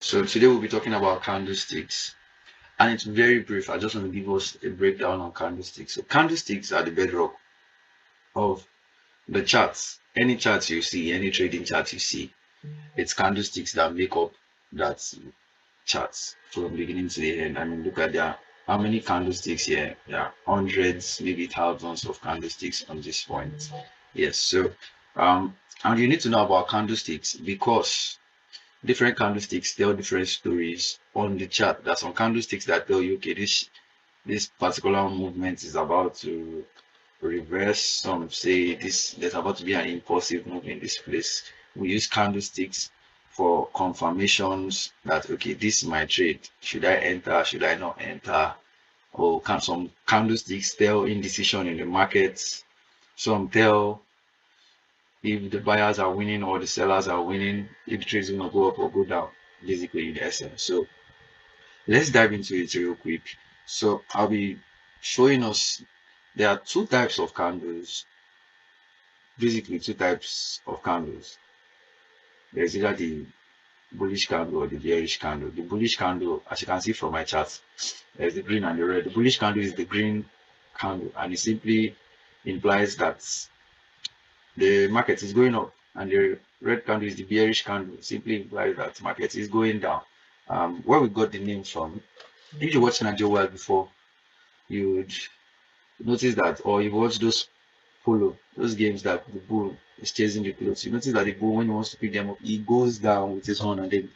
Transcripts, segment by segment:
So today we'll be talking about candlesticks, and it's very brief. I just want to give us a breakdown on candlesticks. So candlesticks are the bedrock of the charts. Any charts you see, any trading charts you see, it's candlesticks that make up that charts from beginning to the end. I mean, look at there. How many candlesticks here? There are hundreds, maybe thousands of candlesticks on this point. Yes, so and you need to know about candlesticks because different candlesticks tell different stories on the chart. There's some candlesticks that tell you, okay, this particular movement is about to reverse. Some say this there's about to be an impulsive move in this place. We use candlesticks for confirmations that okay, this is my trade. Should I enter? Should I not enter? Or can some candlesticks tell indecision in the markets? Some tell if the buyers are winning or the sellers are winning, if the trade is gonna go up or go down, basically in essence. So let's dive into it real quick. So I'll be showing us there are two types of candles, basically two types of candles. There's either the bullish candle or the bearish candle. The bullish candle, as you can see from my chart, there's the green and the red. The bullish candle is the green candle, and it simply implies that the market is going up, and the red candle is the bearish candle. It simply implies that market is going down. Where we got the name from, if you watched Nigeria World before, you'd notice that, or you watch those polo, those games that the bull is chasing the clothes. You notice that the bull, when he wants to pick them up, he goes down with his horn and then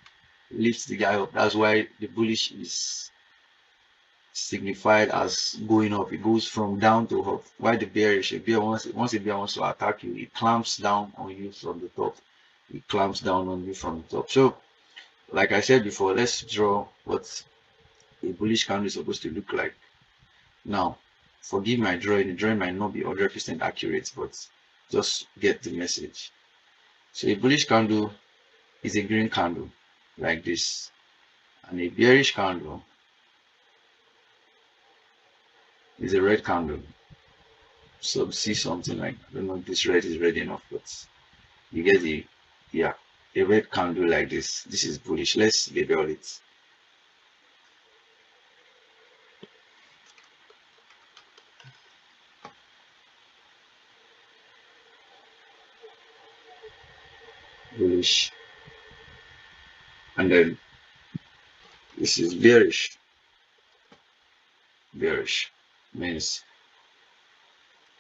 lifts the guy up. That's why the bullish is signified as going up. It goes from down to up. While the bearish, a bear once a bear wants to attack you, it clamps down on you from the top. It clamps down on you from the top. So, like I said before, let's draw what a bullish candle is supposed to look like. Now, forgive my drawing. The drawing might not be 100% accurate, but just get the message. So a bullish candle is a green candle like this, and a bearish candle is a red candle. So see something like, I don't know if this red is red enough, but you get the, yeah, a red candle like this. This is bullish. Let's label it bullish, and then this is bearish. Bearish means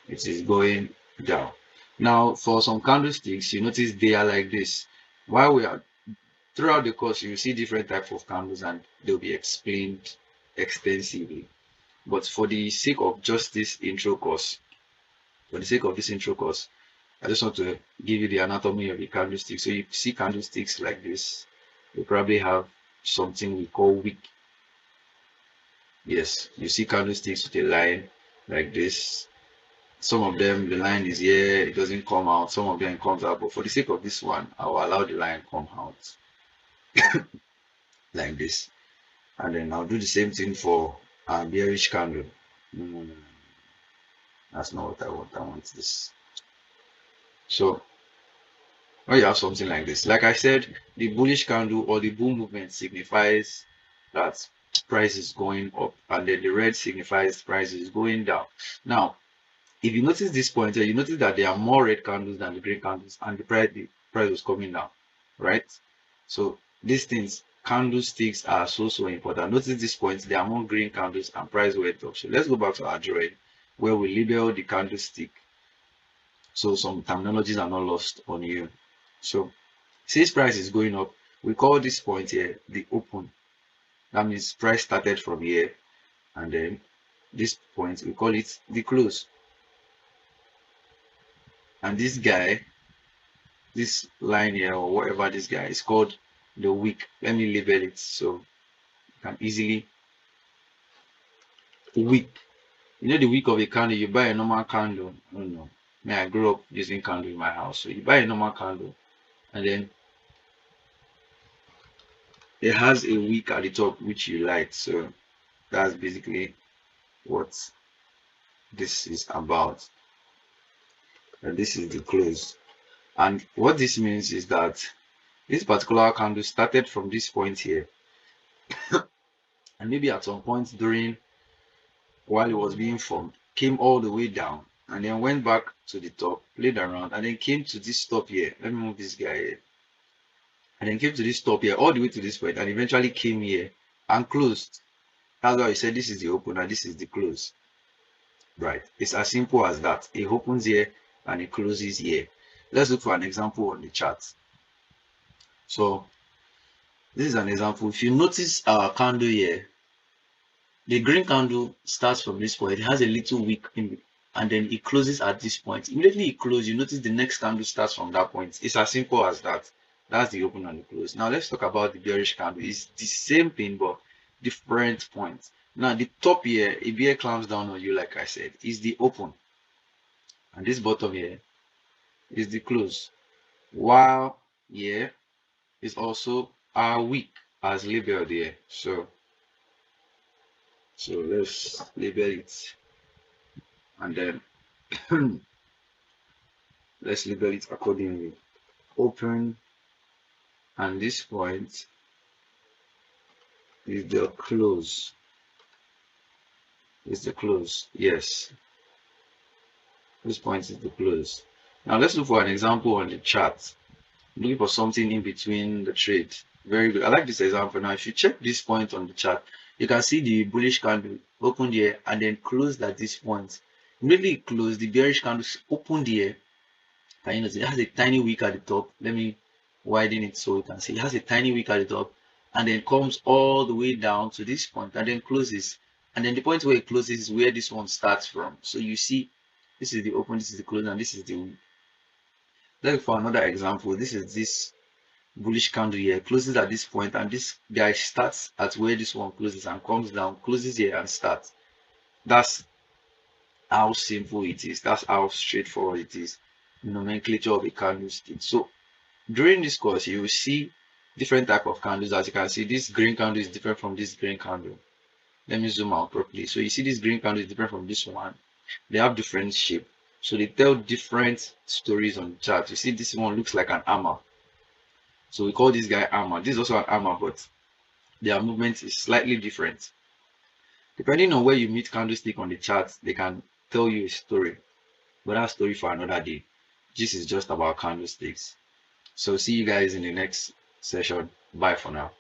it is going down. Now, for some candlesticks, you notice they are like this. While we are throughout the course, you will see different types of candles and they'll be explained extensively. But for the sake of just this intro course, for the sake of this intro course, I just want to give you the anatomy of a candlestick. So you see candlesticks like this, you probably have something we call wick. Yes, you see candlesticks with a line like this. Some of them, the line is here, it doesn't come out. Some of them comes out. But for the sake of this one, I will allow the line come out like this. And then I'll do the same thing for a bearish candle. No, no, no, no. That's not what I want. I want this. So when you have something like this, like I said, the bullish candle or the bull movement signifies that price is going up, and then the red signifies price is going down. Now, if you notice this point here, you notice that there are more red candles than the green candles, and the price was coming down, right? So these things, candlesticks are so important. Notice this point, there are more green candles and price went up. So let's go back to our drawing where we label the candlestick so some terminologies are not lost on you. So since price is going up, we call this point here the open. That means price started from here, and then this point we call it the close. And this guy, this line here or whatever this guy is called the wick. Let me label it so you can easily wick. You know the wick of a candle, you buy a normal candle. I don't know. I grew up using candle in my house. So you buy a normal candle and then it has a wick at the top which you light. So that's basically what this is about. And this is the close. And what this means is that This particular candle started from this point here, and maybe at some point during while it was being formed, came all the way down and then went back to the top, played around, and then came to this top here. Let me move this guy here. And then came to this top here, all the way to this point, and eventually came here and closed. That's why I said this is the open and this is the close. Right? It's as simple as that. It opens here and it closes here. Let's look for an example on the chart. So this is an example. If you notice our candle here, the green candle starts from this point. It has a little wick in, and then it closes at this point. Immediately it closes, you notice the next candle starts from that point. It's as simple as that. That's the open and the close. Now let's talk about the bearish candle. It's the same thing but different points. Now the top here, a bear clamps down on you, like I said, is the open, and this bottom here is the close. While here is also our wick as labeled here. So let's label it, and then let's label it accordingly. Open, and this point is the close. Is the close. Yes, this point is the close. Now let's look for an example on the chart. I'm looking for something in between the trade. Very good. I like this example. Now if you check this point on the chart, you can see the bullish candle opened here and then closed at this point. Immediately it closed, the bearish candle opened here. Can you notice it has a tiny wick at the top? Let me widen it so you can see it has a tiny wick at the top, and then comes all the way down to this point and then closes. And then the point where it closes is where this one starts from. So you see, this is the open, this is the close, and this is the wick. Let's look for another example. This is this bullish candle here, closes at this point, and this guy starts at where this one closes and comes down, closes here and starts. That's how simple it is. That's how straightforward it is. The nomenclature of a candlestick. So during this course, you will see different type of candles. As you can see, this green candle is different from this green candle. Let me zoom out properly. So you see this green candle is different from this one. They have different shape, so they tell different stories on the chart. You see this one looks like an armor, so we call this guy armor. This is also an armor, but their movement is slightly different. Depending on where you meet candlestick on the chart, they can tell you a story, but that story for another day. This is just about candlesticks. So see you guys in the next session. Bye for now.